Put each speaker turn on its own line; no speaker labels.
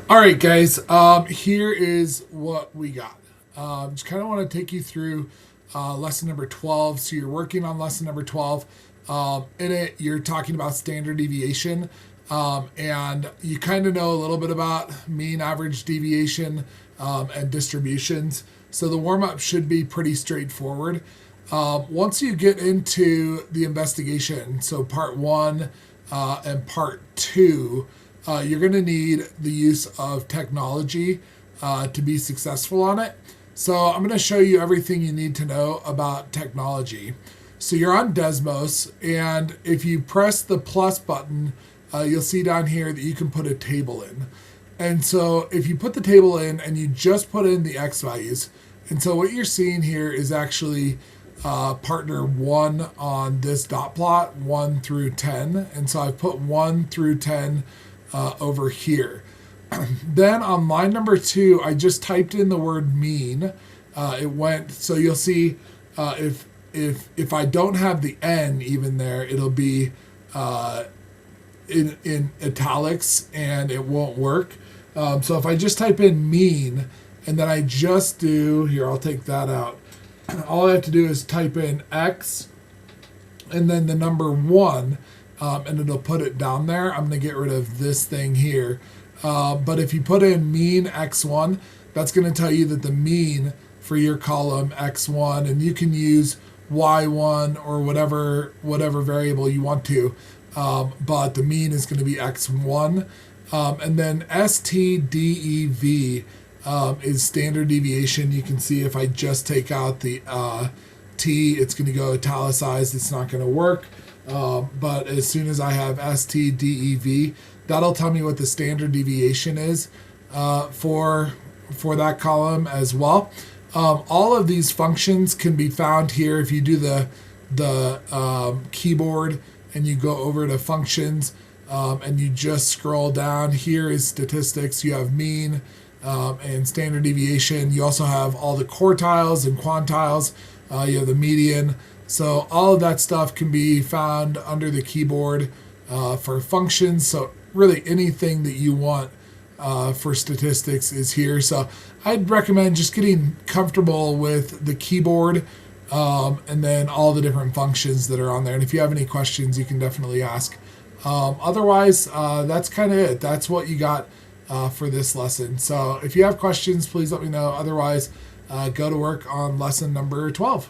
All right, guys. Here is what we got. Just kind of want to take you through lesson number 12. So you're working on lesson number 12. In it, you're talking about standard deviation, and you kind of know a little bit about mean average deviation and distributions. So the warm up should be pretty straightforward. Once you get into the investigation, so part one and part two, you're going to need the use of technology to be successful on it. So I'm going to show you everything you need to know about technology. So you're on Desmos, and if you press the plus button, you'll see down here that you can put a table in. And so if you put the table in and you just put in the X values, and so what you're seeing here is actually partner 1 on this dot plot, 1 through 10. And so I've put 1 through 10 over here. Then on line number 2, I just typed in the word mean. It went, so you'll see if I don't have the N even there, it'll be in italics and it won't work. So if I just type in mean and then I just do, here, I'll take that out. All I have to do is type in X and then the number 1, and it'll put it down there. I'm going to get rid of this thing here. But if you put in mean X1, that's going to tell you that the mean for your column X1, and you can use Y1 or whatever variable you want to, but the mean is going to be X1. And then STDEV is standard deviation. You can see if I just take out the T, it's going to go italicized. It's not going to work. But as soon as I have STDEV, that'll tell me what the standard deviation is for that column as well. All of these functions can be found here. If you do the keyboard and you go over to functions and you just scroll down, here is statistics. You have mean and standard deviation. You also have all the quartiles and quantiles. You have the median. So all of that stuff can be found under the keyboard for functions. So really anything that you want for statistics is here. So I'd recommend just getting comfortable with the keyboard and then all the different functions that are on there. And if you have any questions, you can definitely ask. Otherwise, that's kind of it. That's what you got for this lesson. So if you have questions, please let me know. Otherwise, go to work on lesson number 12.